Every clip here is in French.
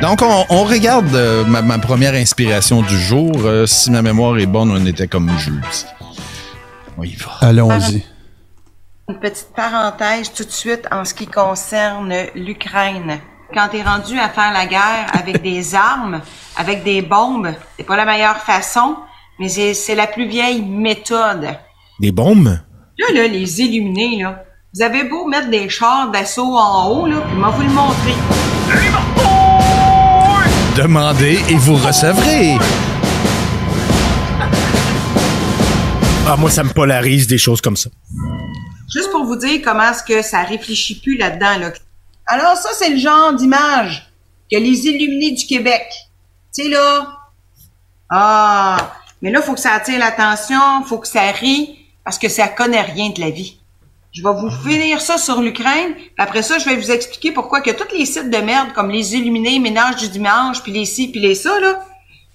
Donc, on regarde ma première inspiration du jour. Si ma mémoire est bonne, on était comme jeudi. On y va. Allons-y. Une petite parenthèse tout de suite en ce qui concerne l'Ukraine. Quand t'es rendu à faire la guerre avec des armes, avec des bombes, c'est pas la meilleure façon, mais c'est la plus vieille méthode. Des bombes? Là, les illuminés, là. Vous avez beau mettre des chars d'assaut en haut, là, puis moi vous le montrer. Demandez et vous recevrez. Ah, moi, ça me polarise des choses comme ça. Juste pour vous dire comment est-ce que ça réfléchit plus là-dedans, là. Alors ça, c'est le genre d'image que les illuminés du Québec. Tu sais, là. Ah, mais là, faut que ça attire l'attention, faut que ça rie, parce que ça connaît rien de la vie. Je vais vous finir ça sur l'Ukraine. Après ça, je vais vous expliquer pourquoi que tous les sites de merde, comme les Illuminés, Ménage du dimanche, puis les ci, puis les ça, là,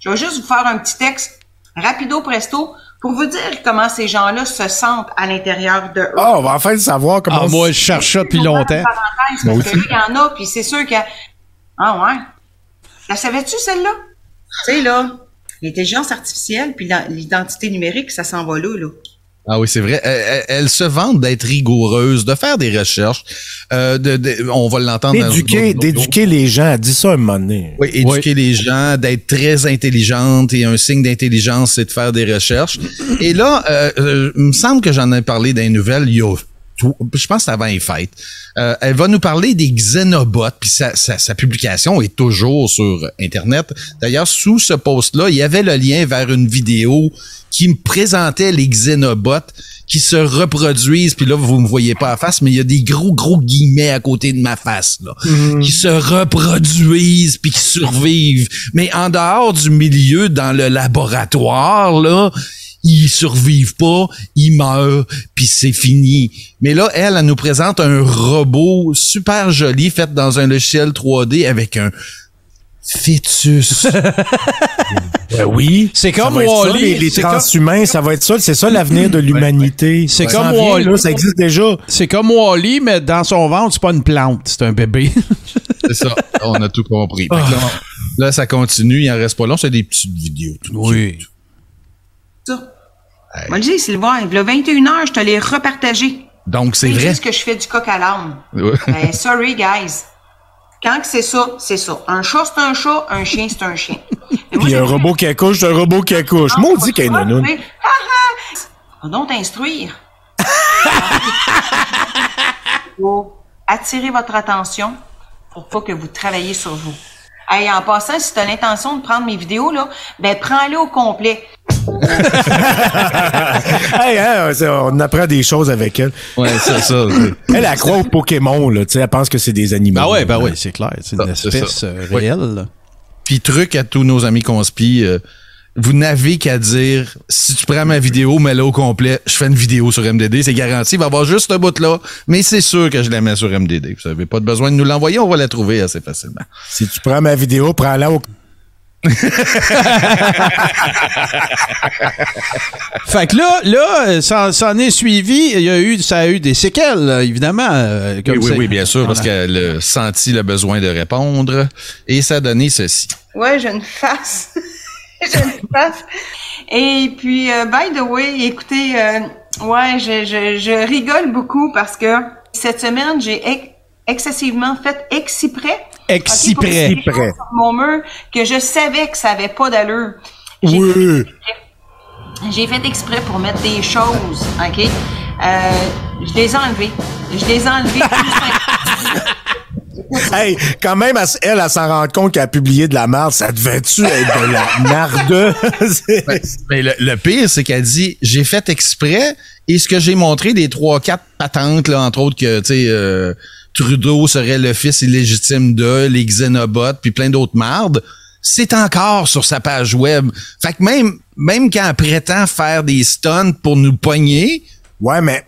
je vais juste vous faire un petit texte rapido presto pour vous dire comment ces gens-là se sentent à l'intérieur de eux. Ah, on va enfin le savoir comment... Ah, moi, je cherche ça depuis longtemps. Parce que là, il y en a, puis c'est sûr que... Ah ouais? La savais-tu, celle-là? Tu sais, là, l'intelligence artificielle puis l'identité numérique, ça s'en va là. Ah oui, c'est vrai. Elle se vante d'être rigoureuse, de faire des recherches. On va l'entendre. D'éduquer les gens. Dis ça un moment donné. Oui, éduquer les gens, d'être très intelligente. Et un signe d'intelligence, c'est de faire des recherches. Et là, il me semble que j'en ai parlé dans les nouvelles il y a je pense avant les fêtes. Elle va nous parler des Xenobots, puis sa publication est toujours sur Internet. D'ailleurs, sous ce post-là, il y avait le lien vers une vidéo qui me présentait les Xenobots qui se reproduisent, puis là, vous me voyez pas à face, mais il y a des gros guillemets à côté de ma face, là, qui se reproduisent, puis qui survivent. Mais en dehors du milieu, dans le laboratoire, là, ils survivent pas, ils meurent, puis c'est fini. Mais là, elle nous présente un robot super joli, fait dans un logiciel 3D avec un fœtus. Ben oui. C'est comme Wall-E. Les transhumains, ça va être ça. C'est ça l'avenir de l'humanité. C'est comme Wall-E. Ça existe déjà. C'est comme Wall-E, mais dans son ventre, c'est pas une plante, c'est un bébé. C'est ça. On a tout compris. Là, ça continue. Il en reste pas long. C'est des petites vidéos. Oui. Ça. Moi, le dis, Sylvain, il y a 21 heures, je te l'ai repartagé. Donc, c'est vrai. C'est juste que je fais du coq à l'âne. Ben, sorry, guys. Quand que c'est ça, c'est ça. Un chat, c'est un chat. Un chien, c'est un chien. Puis un robot qui accouche, c'est un robot qui accouche. Maudit qu'il y a une nounoune. On va donc t'instruire. Faut attirer votre attention pour pas que vous travailliez sur vous. Hey, en passant, si tu as l'intention de prendre mes vidéos, là, ben prends-les au complet. Hey, hein, on apprend des choses avec elle. Ouais, c'est ça. Elle croit aux Pokémon, là. Tu sais, elle pense que c'est des animaux. Ben ouais, c'est clair. C'est une espèce réelle. Puis truc à tous nos amis conspi, vous n'avez qu'à dire, si tu prends ma vidéo, mets-la au complet, je fais une vidéo sur MDD, c'est garanti, il va y avoir juste ce bout-là, mais c'est sûr que je la mets sur MDD. Vous n'avez pas besoin de nous l'envoyer, on va la trouver assez facilement. Si tu prends ma vidéo, prends-la au... Fait que là, ça en est suivi, ça a eu des séquelles, là, évidemment. Oui, bien sûr, parce qu'elle a senti le besoin de répondre, et ça a donné ceci. Ouais, j'ai une face. J'ai une face. Et puis, by the way, écoutez, ouais, je rigole beaucoup parce que cette semaine, j'ai excessivement fait exprès. Exprès. Okay, sur mon mur que je savais que ça avait pas d'allure. J'ai fait exprès pour mettre des choses, OK? Je les ai enlevées. Hey, quand même, elle s'en rend compte qu'elle a publié de la merde. Ça devait-tu être de la marde? Mais le pire, c'est qu'elle dit, j'ai fait exprès, et ce que j'ai montré des 3-4 patentes, là, entre autres que, tu sais, Trudeau serait le fils illégitime de, les Xenobots, puis plein d'autres mardes, c'est encore sur sa page web. Fait que même quand elle prétend faire des stunts pour nous pogner... Ouais, mais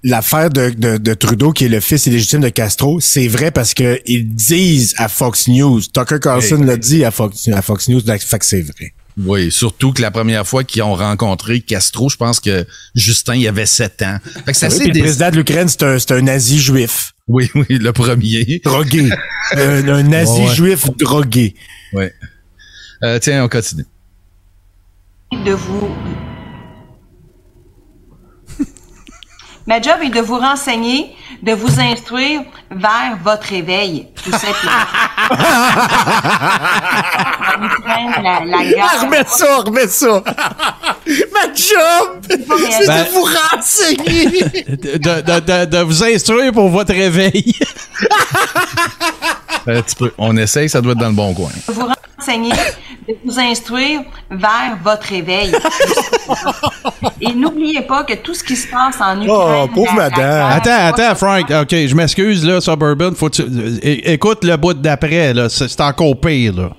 l'affaire de Trudeau, qui est le fils illégitime de Castro, c'est vrai parce que ils disent à Fox News. Tucker Carlson l'a dit à Fox News, fait que c'est vrai. Oui, surtout que la première fois qu'ils ont rencontré Castro, je pense que Justin, il avait 7 ans. Fait que ça, le président de l'Ukraine, c'est un nazi juif. Oui, le premier. Drogué. Un nazi juif drogué. Oui. Tiens, on continue. De vous... Ma job est de vous renseigner, de vous instruire vers votre éveil, tout simplement. la guerre. Remets ça. Ma job, c'est de vous renseigner. De vous instruire pour votre réveil. Un petit peu. On essaye, ça doit être dans le bon coin. De vous renseigner, de vous instruire vers votre éveil. Et n'oubliez pas que tout ce qui se passe en Ukraine... Oh, pauvre madame. Attends, Frank. OK, je m'excuse, là, Suburban. Écoute le bout d'après, là. C'est encore pire, là.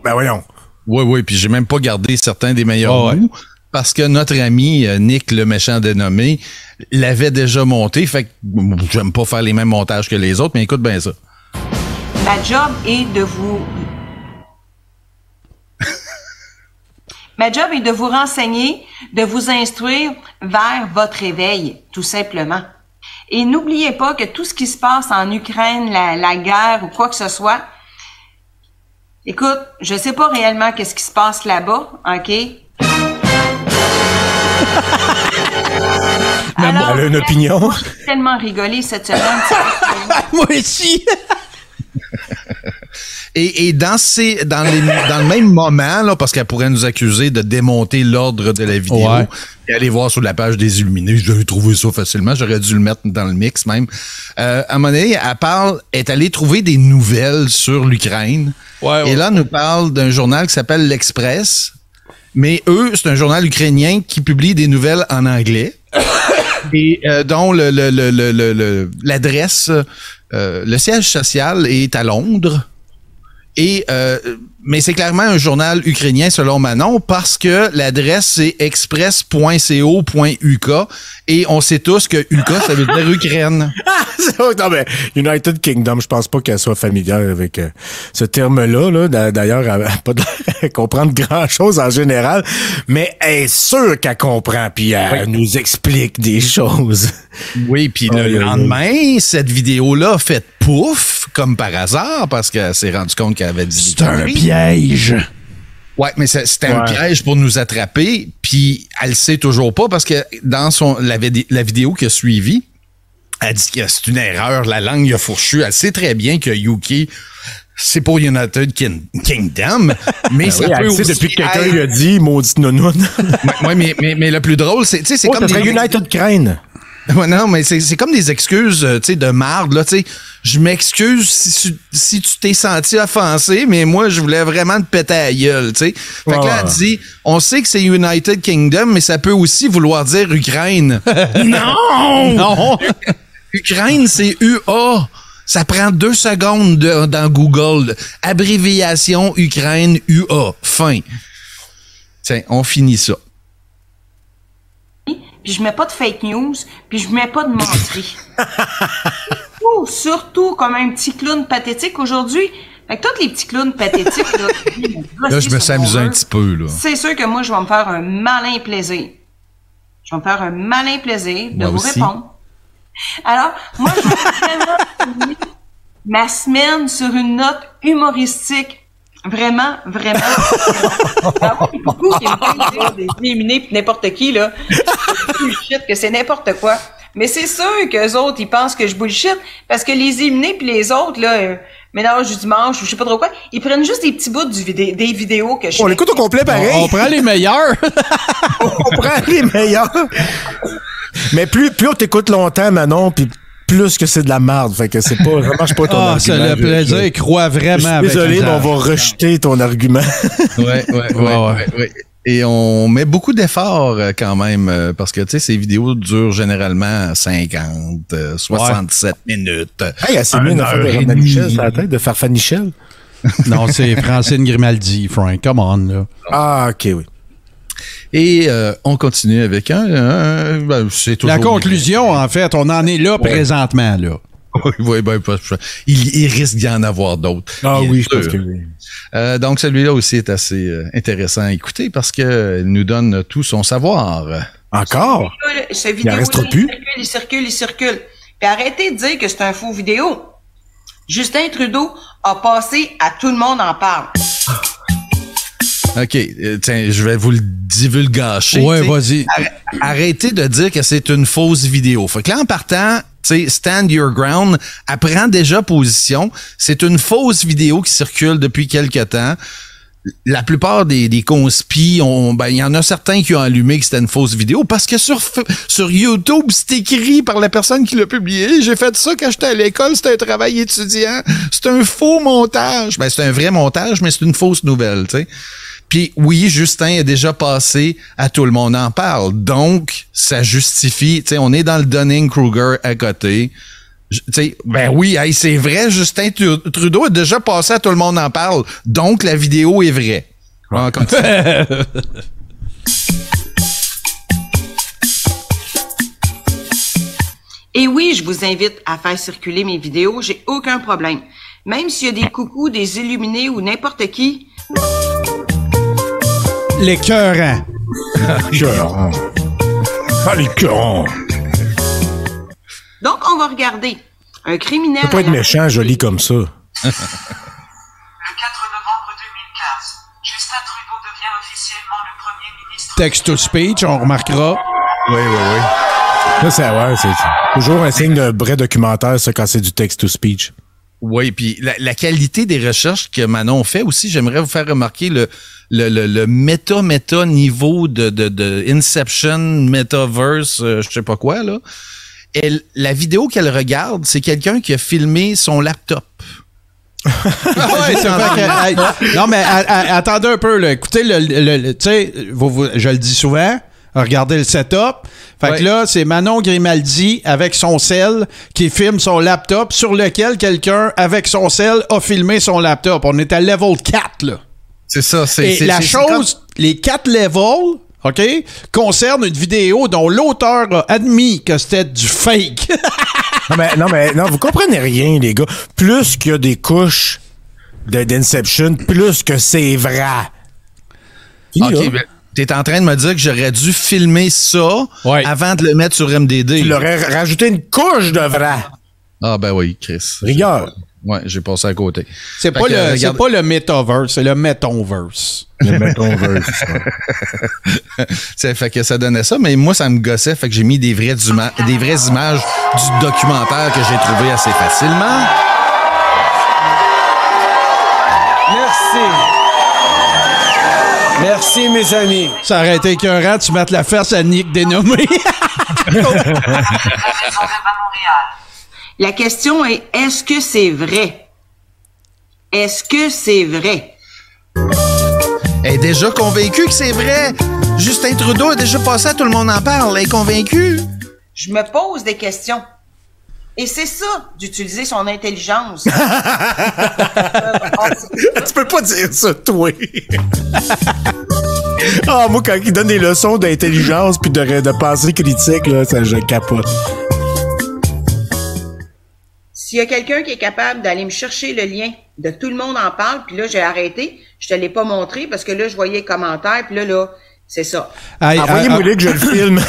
Ben voyons. Oui, puis j'ai même pas gardé certains des meilleurs bouts. Parce que notre ami Nick, le méchant dénommé, l'avait déjà monté. Fait que j'aime pas faire les mêmes montages que les autres, mais écoute bien ça. Ma job est de vous... Ma job est de vous renseigner, de vous instruire vers votre éveil, tout simplement. Et n'oubliez pas que tout ce qui se passe en Ukraine, la guerre ou quoi que ce soit, écoute, je sais pas réellement qu'est-ce qui se passe là-bas, OK? Alors, elle a une opinion. J'ai tellement rigolé cette semaine. Moi aussi. Et dans le même moment, là, parce qu'elle pourrait nous accuser de démonter l'ordre de la vidéo, et aller voir sur la page des Illuminés, j'aurais trouvé ça facilement, j'aurais dû le mettre dans le mix même. À un moment donné, elle est allée trouver des nouvelles sur l'Ukraine. Et là, elle nous parle d'un journal qui s'appelle l'Express. Mais eux, c'est un journal ukrainien qui publie des nouvelles en anglais. Et dont l'adresse, le siège social est à Londres. Et mais c'est clairement un journal ukrainien selon Manon parce que l'adresse c'est express.co.uk et on sait tous que UK ça veut dire Ukraine. Non mais United Kingdom, je pense pas qu'elle soit familière avec ce terme-là. Là. D'ailleurs, elle n'a pas de comprendre grand-chose en général, mais elle est sûre qu'elle comprend puis elle nous explique des choses. Oui, puis le lendemain, cette vidéo-là a fait pouf, comme par hasard, parce qu'elle s'est rendue compte qu'elle avait dit... C'est un piège! Ouais, mais c'était un piège pour nous attraper, puis elle le sait toujours pas, parce que dans la vidéo qui a suivi, elle dit que c'est une erreur, la langue a fourchu. Elle sait très bien que UK... c'est pour United Kingdom, mais ça peut aussi... depuis que quelqu'un lui a dit « maudite nounoune ». Oui, mais le plus drôle, c'est comme des... United Crane. Ouais, non, mais c'est comme des excuses, tu sais, de marde, là, tu sais. Je m'excuse si tu t'es senti offensé, mais moi, je voulais vraiment te péter à la gueule, tu sais. Fait que là, elle dit, on sait que c'est United Kingdom, mais ça peut aussi vouloir dire Ukraine. Non! Ukraine, c'est UA. Ça prend 2 secondes dans Google. Abréviation Ukraine UA. Fin. Tiens, on finit ça. Puis je mets pas de fake news, puis je mets pas de menterie. Surtout comme un petit clown pathétique aujourd'hui. Fait que tous les petits clowns pathétiques, là, je me suis amusé un petit peu, là. C'est sûr que moi, je vais me faire un malin plaisir. Je vais me faire un malin plaisir de vous répondre. Alors, moi, je vais vraiment finir ma semaine sur une note humoristique. Vraiment, vraiment. Il y a beaucoup qui me disent des éliminés pis n'importe qui, là. Bullshit, que c'est n'importe quoi. Mais c'est sûr qu'eux autres, ils pensent que je bullshit parce que les éliminés pis les autres, là, ménage du dimanche ou je sais pas trop quoi, ils prennent juste des petits bouts des vidéos que je fais. On l'écoute au complet pareil. On prend les meilleurs. On prend les meilleurs. Mais plus on t'écoute longtemps, Manon, puis plus que c'est de la merde. Fait que c'est pas vraiment, je sais pas ton argument. C'est le plaisir, il croit vraiment. Désolé, mais on va rejeter ton argument. Ouais. Et on met beaucoup d'efforts quand même, parce que, tu sais, ces vidéos durent généralement 50, 67 minutes. Hey, c'est mieux de faire de Ramanichel sur la tête, de Farfanichel. Non, c'est Francine Grimaldi, Frank. Come on, là. Ah, OK, oui. Et on continue avec c'est toujours la conclusion, en fait, on en est là présentement, là. Oui, il risque d'y en avoir d'autres. Ah oui, je pense que oui. Donc, celui-là aussi est assez intéressant à écouter parce qu'il nous donne tout son savoir. Encore? Ce vidéo, il reste plus. Il circule. Puis arrêtez de dire que c'est un faux vidéo. Justin Trudeau a passé à Tout le monde en parle. OK, tiens, je vais vous le divulgacher. Ouais, vas-y. Arrêtez de dire que c'est une fausse vidéo. Fait que là, en partant, tu sais, stand your ground, elle prend déjà position. C'est une fausse vidéo qui circule depuis quelque temps. La plupart des conspis, il y en a certains qui ont allumé que c'était une fausse vidéo parce que sur YouTube, c'est écrit par la personne qui l'a publié. J'ai fait ça quand j'étais à l'école, c'était un travail étudiant. C'est un faux montage. Ben, c'est un vrai montage, mais c'est une fausse nouvelle, tu sais. Puis oui, Justin est déjà passé à Tout le monde en parle. Donc, ça justifie, tu sais, on est dans le Dunning-Kruger à côté. Tu sais, ben oui, hey, c'est vrai, Justin Trudeau est déjà passé à Tout le monde en parle. Donc, la vidéo est vraie. Ouais. Comme ça. Et oui, je vous invite à faire circuler mes vidéos, j'ai aucun problème. Même s'il y a des coucous, des illuminés ou n'importe qui. L'écœurant. L'écœurant. Ah, l'écœurant. Donc, on va regarder. Un criminel... Tu peux pas être méchant, joli comme ça. Le 4 novembre 2015, Justin Trudeau devient officiellement le premier ministre... Text-to-speech, on remarquera. Oui. Là, c'est toujours un signe de vrai documentaire, ça, quand c'est du text-to-speech. Oui, puis la qualité des recherches que Manon fait aussi, j'aimerais vous faire remarquer le méta niveau de Inception, Metaverse, je sais pas quoi, là. La vidéo qu'elle regarde, c'est quelqu'un qui a filmé son laptop. Ouais, c'est vrai que, non, mais attendez un peu, là. Écoutez, tu sais, je le dis souvent, regardez le setup. Fait que là, c'est Manon Grimaldi avec son sel qui filme son laptop sur lequel quelqu'un avec son sel a filmé son laptop. On est à level 4, là. C'est ça. Les 4 levels, OK, concernent une vidéo dont l'auteur a admis que c'était du fake. non, vous comprenez rien, les gars. Plus qu'il y a des couches d'Inception, plus que c'est vrai. OK, ben, t'es en train de me dire que j'aurais dû filmer ça avant de le mettre sur MDD. Tu l'aurais rajouté une couche de vrai. Ah ben oui, Chris. Rigueur. Ouais, j'ai passé à côté. C'est pas le metaverse, c'est le metonverse. Le metonverse. Fait que ça donnait ça, mais moi, ça me gossait. Fait que j'ai mis des vraies images du documentaire que j'ai trouvé assez facilement. Merci, mes amis. Ça aurait été écœurant, tu mettes la face à Nick dénommé. La question est, est-ce que c'est vrai? Est-ce que c'est vrai? Elle est déjà convaincue que c'est vrai. Justin Trudeau a déjà passé à Tout le monde en parle. Elle est convaincue. Je me pose des questions. Et c'est ça, d'utiliser son intelligence. Tu peux pas dire ça, toi. Moi, quand il donne des leçons d'intelligence puis de pensée critique, là, ça, je capote. S'il y a quelqu'un qui est capable d'aller me chercher le lien de Tout le monde en parle, puis là, j'ai arrêté, je te l'ai pas montré parce que là, je voyais les commentaires, puis là, c'est ça. Envoyez-moi que je le filme.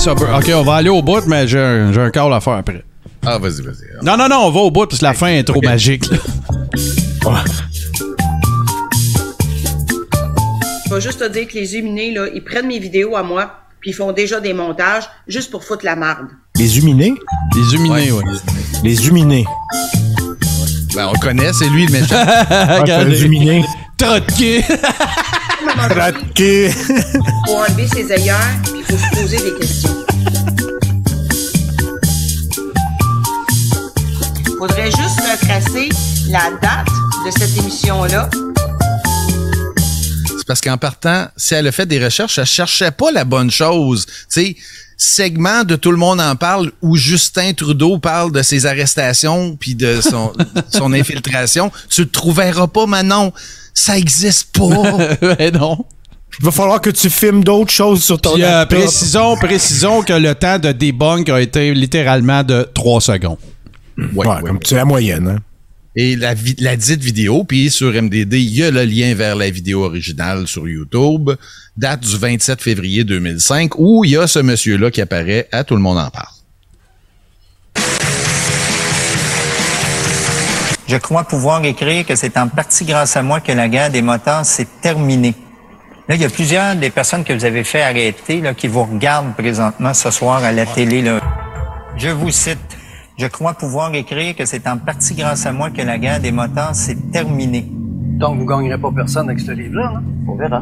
OK, on va aller au bout, mais j'ai un call à faire après. Ah, vas-y. Non, on va au bout parce que la fin est trop magique. Je vais juste te dire que les illuminés, là, ils prennent mes vidéos à moi, puis ils font déjà des montages juste pour foutre la marde. Les huminés? Les huminés, oui. Les huminés. Ben, on le connaît, c'est lui le méchant. Les huminés. Trotqué. Trotqué. Il faut enlever ses œillères, puis il faut se poser des questions. Il faudrait juste retracer la date de cette émission-là. C'est parce qu'en partant, si elle a fait des recherches, elle cherchait pas la bonne chose. Tu sais, segment de Tout le monde en parle où Justin Trudeau parle de ses arrestations puis de son infiltration. Tu le trouveras pas, Manon. Ça existe pas. Non. Il va falloir que tu filmes d'autres choses sur ton laptop. Précisons que le temps de debunk a été littéralement de 3 secondes. Ouais. Comme c'est la moyenne, hein? Et la dite vidéo, puis sur MDD, il y a le lien vers la vidéo originale sur YouTube, date du 27 février 2005, où il y a ce monsieur-là qui apparaît à Tout le monde en parle. Je crois pouvoir écrire que c'est en partie grâce à moi que la guerre des motards s'est terminée. Là, il y a plusieurs des personnes que vous avez fait arrêter là, qui vous regardent présentement ce soir à la télé. Là. Je vous cite. Je crois pouvoir écrire que c'est en partie grâce à moi que la guerre des motards s'est terminée. Donc, vous ne gagnerez pas personne avec ce livre-là, hein? On verra.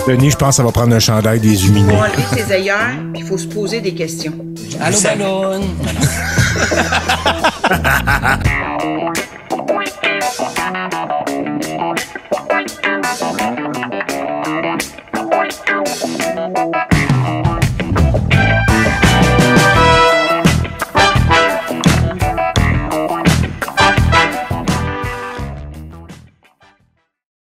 Denis, je pense que ça va prendre un chandail des Illuminés. Il faut enlever ses ailleurs, puis il faut se poser des questions. Allô, ballon!